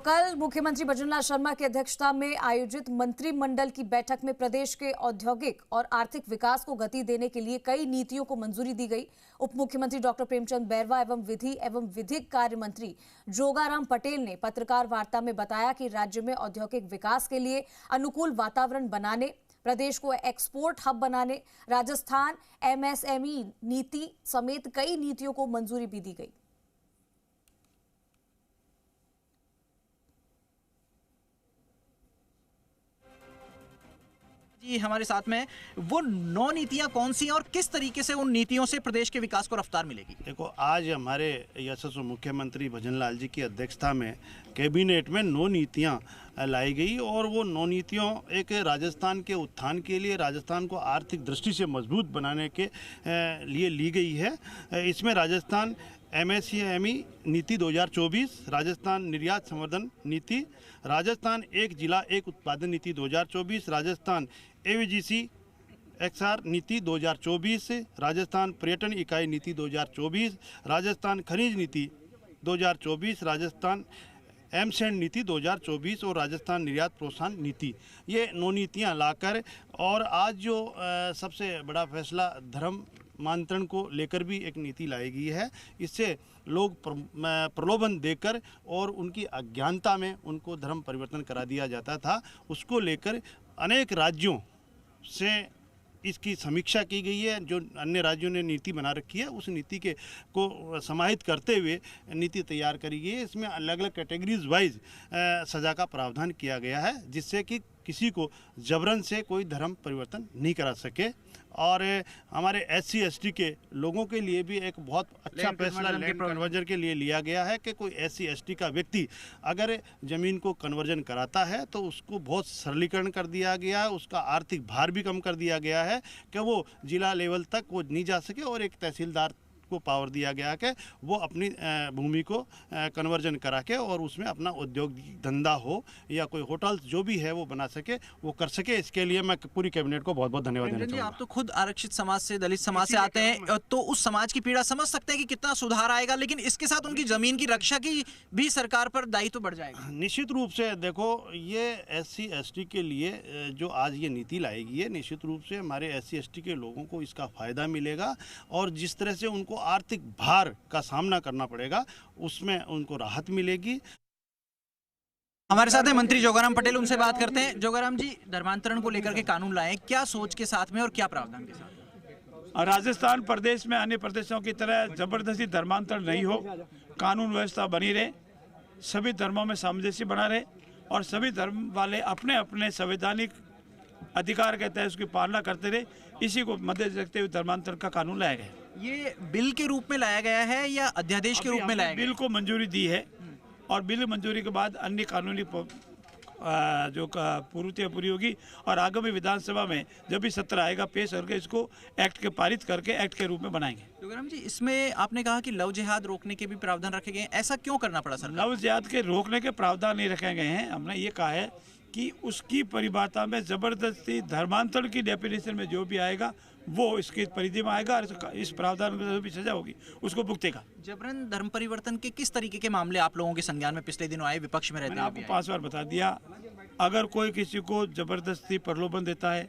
कल मुख्यमंत्री भजनलाल शर्मा की अध्यक्षता में आयोजित मंत्रिमंडल की बैठक में प्रदेश के औद्योगिक और आर्थिक विकास को गति देने के लिए कई नीतियों को मंजूरी दी गई। उप मुख्यमंत्री डॉक्टर प्रेमचंद बैरवा एवं विधि एवं विधिक कार्य मंत्री जोगाराम पटेल ने पत्रकार वार्ता में बताया कि राज्य में औद्योगिक विकास के लिए अनुकूल वातावरण बनाने, प्रदेश को एक्सपोर्ट हब बनाने, राजस्थान एमएसएमई नीति समेत कई नीतियों को मंजूरी भी दी गई। जी हमारे साथ में वो 9 नीतियां कौन सी हैं और किस तरीके से उन नीतियों से प्रदेश के विकास को रफ्तार मिलेगी? देखो, आज हमारे यशस्वी मुख्यमंत्री भजनलाल जी की अध्यक्षता में कैबिनेट में 9 नीतियां लाई गई और वो 9 नीतियों एक राजस्थान के उत्थान के लिए, राजस्थान को आर्थिक दृष्टि से मजबूत बनाने के लिए ली गई है। इसमें राजस्थान एमएसएमई नीति 2024, राजस्थान निर्यात संवर्धन नीति, राजस्थान एक जिला एक उत्पादन नीति 2024, राजस्थान एवीजीसी एक्सआर नीति 2024, राजस्थान पर्यटन इकाई नीति 2024, राजस्थान खनिज नीति 2024, राजस्थान एमसैंड नीति 2024 और राजस्थान निर्यात प्रोत्साहन नीति। ये 9 नीतियाँ लाकर और आज जो सबसे बड़ा फैसला धर्म मांत्रण को लेकर भी एक नीति लाई गई है। इससे लोग प्रलोभन देकर और उनकी अज्ञानता में उनको धर्म परिवर्तन करा दिया जाता था, उसको लेकर अनेक राज्यों से इसकी समीक्षा की गई है। जो अन्य राज्यों ने नीति बना रखी है उस नीति के को समाहित करते हुए नीति तैयार करी गई है। इसमें अलग अलग कैटेगरीज वाइज सज़ा का प्रावधान किया गया है, जिससे कि किसी को जबरन से कोई धर्म परिवर्तन नहीं करा सके। और हमारे SC ST के लोगों के लिए भी एक बहुत अच्छा फैसला लैंड कन्वर्जन के लिए लिया गया है कि कोई SC ST का व्यक्ति अगर ज़मीन को कन्वर्जन कराता है तो उसको बहुत सरलीकरण कर दिया गया है, उसका आर्थिक भार भी कम कर दिया गया है कि वो जिला लेवल तक वो नहीं जा सके और एक तहसीलदार को पावर दिया गया कि वो अपनी भूमि को कन्वर्जन करा के और उसमें अपना उद्योग धंधा हो या कोई होटल जो भी है वो बना सके, वो कर सके। इसके लिए मैं पूरी कैबिनेट को बहुत बहुत धन्यवाद देना चाहूँगा। आप तो खुद आरक्षित समाज से, दलित समाज से आते हैं, तो उस समाज की पीड़ा समझ सकते हैं कि कितना सुधार आएगा, लेकिन इसके साथ उनकी जमीन की रक्षा की भी सरकार पर दायित्व बढ़ जाएगा। निश्चित रूप से देखो, ये SC ST के लिए जो आज ये नीति लाएगी है, निश्चित रूप से हमारे SC ST के लोगों को इसका फायदा मिलेगा और जिस तरह से उनको आर्थिक भार का सामना करना पड़ेगा उसमें उनको राहत मिलेगी। हमारे साथ है मंत्री जोगाराम पटेल, उनसे बात करते हैं। जोगाराम जी, धर्मांतरण को लेकर के कानून लाए, क्या सोच के साथ में और क्या प्रावधान के साथ? राजस्थान प्रदेश में अन्य प्रदेशों की तरह जबरदस्ती धर्मांतरण नहीं हो, कानून व्यवस्था बनी रहे, सभी धर्मों में सामंजस्य बना रहे और सभी धर्म वाले अपने अपने संवैधानिक अधिकार के तहत उसकी पालना करते रहे। इसी को मद्देनजर रखते हुए धर्मांतरण का कानून लाया गया। ये बिल के रूप में लाया गया है या अध्यादेश के रूप में लाया गया? बिल को मंजूरी दी है और बिल मंजूरी के बाद अन्य कानूनी जो पूर्तियाँ पूरी होगी और आगामी विधानसभा में जब भी सत्र आएगा पेश करके इसको एक्ट के पारित करके एक्ट के रूप में बनाएंगे। जोगाराम जी, इसमें आपने कहा कि लव जिहाद रोकने के भी प्रावधान रखे गए हैं, ऐसा क्यों करना पड़ा सर? लव जिहाद के रोकने के प्रावधान नहीं रखे गए हैं। हमने ये कहा है कि उसकी परिभाषा में जबरदस्ती धर्मांतरण की डेफिनेशन में जो भी आएगा वो इसकी परिधि में आएगा और इस प्रावधान में जो भी सजा होगी उसको भुगतेगा। जबरन धर्म परिवर्तन के किस तरीके के मामले आप लोगों के संज्ञान में पिछले दिनों आए, विपक्ष में रहते हैं? आपको 5 बार बता दिया, अगर कोई किसी को जबरदस्ती प्रलोभन देता है,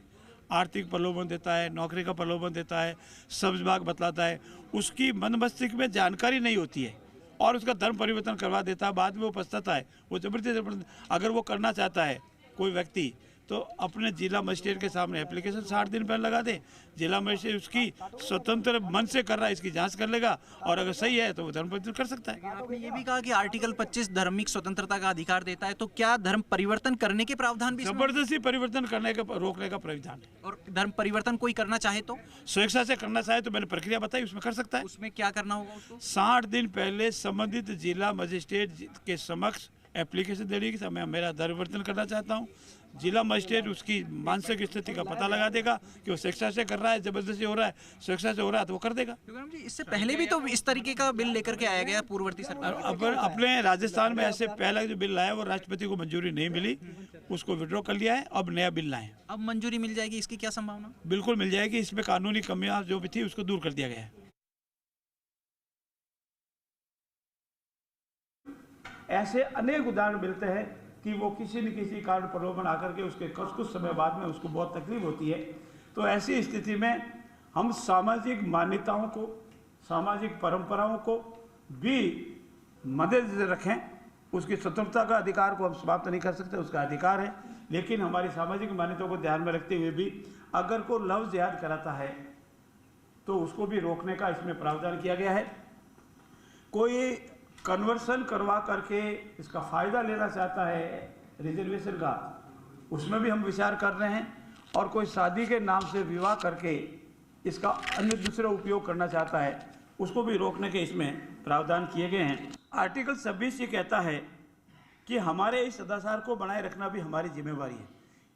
आर्थिक प्रलोभन देता है, नौकरी का प्रलोभन देता है, सब्ज बाग बतलाता है, उसकी मन मस्तिष्क में जानकारी नहीं होती है और उसका धर्म परिवर्तन करवा देता है, बाद में वो पछताता है, वो जबरदस्ती अगर वो करना चाहता है कोई व्यक्ति तो अपने जिला मजिस्ट्रेट के सामने एप्लीकेशन 60 दिन पहले लगा दे। जिला मजिस्ट्रेट उसकी स्वतंत्र मन से कर रहा है इसकी जांच कर लेगा और अगर सही है तो वो धर्म परिवर्तन कर सकता है। आपने ये भी कहा कि आर्टिकल 25 धार्मिक स्वतंत्रता का अधिकार देता है, तो क्या धर्म परिवर्तन करने के प्रावधान भी? जबरदस्ती परिवर्तन करने का रोकने का प्रावधान है। और धर्म परिवर्तन कोई करना चाहे तो स्वेच्छा से करना चाहे तो मैंने प्रक्रिया बताई, उसमें कर सकता है। उसमें क्या करना होगा उसको? 60 दिन पहले संबंधित जिला मजिस्ट्रेट के समक्ष एप्लीकेशन देने की मैं मेरा धर्म परिवर्तन करना चाहता हूँ। जिला मजिस्ट्रेट उसकी मानसिक स्थिति का पता लगा देगा कि वो स्वेच्छा से कर रहा है, जबरदस्ती हो रहा है, स्वेच्छा से हो रहा है तो वो कर देगा। जी, इससे पहले भी तो इस तरीके का बिल लेकर के आया गया पूर्ववर्ती सरकार। अब अपने राजस्थान में ऐसे पहला जो बिल लाया वो राष्ट्रपति को मंजूरी नहीं मिली, उसको विड्रॉ कर लिया है, अब नया बिल लाए। अब मंजूरी मिल जाएगी, इसकी क्या संभावना? बिल्कुल मिल जाएगी, इसमें कानूनी कमियां जो भी थी उसको दूर कर दिया गया है। ऐसे अनेक उदाहरण मिलते हैं कि वो किसी न किसी कारण प्रलोभन आकर के उसके कुछ समय बाद में उसको बहुत तकलीफ होती है। तो ऐसी स्थिति में हम सामाजिक मान्यताओं को, सामाजिक परंपराओं को भी मद्देनजर रखें। उसकी स्वतंत्रता का अधिकार को हम समाप्त नहीं कर सकते, उसका अधिकार है, लेकिन हमारी सामाजिक मान्यताओं को ध्यान में रखते हुए भी अगर कोई लव जिहाद कराता है तो उसको भी रोकने का इसमें प्रावधान किया गया है। कोई कन्वर्सन करवा करके इसका फ़ायदा लेना चाहता है रिजर्वेशन का, उसमें भी हम विचार कर रहे हैं। और कोई शादी के नाम से विवाह करके इसका अन्य दूसरा उपयोग करना चाहता है, उसको भी रोकने के इसमें प्रावधान किए गए हैं। आर्टिकल 26 ये कहता है कि हमारे इस सदाचार को बनाए रखना भी हमारी जिम्मेवारी है।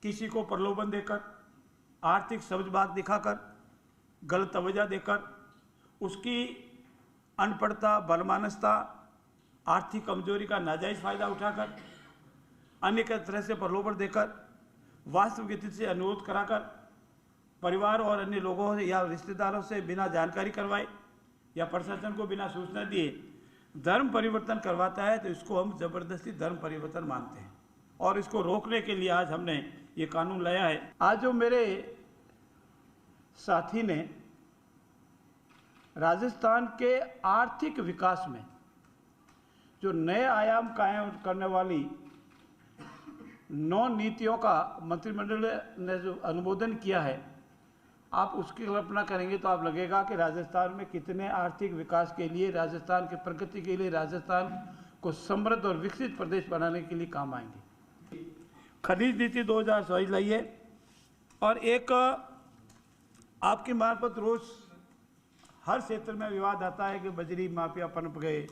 किसी को प्रलोभन देकर, आर्थिक समझबाग दिखाकर, गलत तवज्जो देकर, उसकी अनपढ़ता, बलमानसता, आर्थिक कमजोरी का नाजायज फायदा उठाकर, अन्य तरह से प्रलोभन देकर, वास्तविक स्थिति से अनुरोध कराकर, परिवार और अन्य लोगों से या रिश्तेदारों से बिना जानकारी करवाए या प्रशासन को बिना सूचना दिए धर्म परिवर्तन करवाता है, तो इसको हम जबरदस्ती धर्म परिवर्तन मानते हैं। और इसको रोकने के लिए आज हमने ये कानून लाया है। आज जो मेरे साथी ने राजस्थान के आर्थिक विकास में जो नए आयाम कायम करने वाली 9 नीतियों का मंत्रिमंडल ने जो अनुमोदन किया है, आप उसकी कल्पना करेंगे तो आप लगेगा कि राजस्थान में कितने आर्थिक विकास के लिए, राजस्थान की प्रगति के लिए, राजस्थान को समृद्ध और विकसित प्रदेश बनाने के लिए काम आएंगे। खनिज नीति 2024 लाई है और एक आपकी मार्फत रोज हर क्षेत्र में विवाद आता है कि बजरी माफिया पनप गए,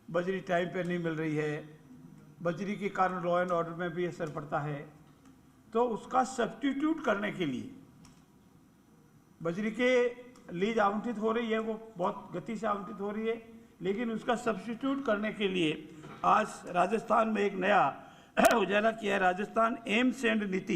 बजरी टाइम पे नहीं मिल रही है, बजरी के कारण लॉ एंड ऑर्डर में भी असर पड़ता है। तो उसका सब्स्टिट्यूट करने के लिए बजरी के लीज आवंटित हो रही है, वो बहुत गति से आवंटित हो रही है, लेकिन उसका सब्स्टिट्यूट करने के लिए आज राजस्थान में एक नया उजाला किया है, राजस्थान एम्स एंड नीति।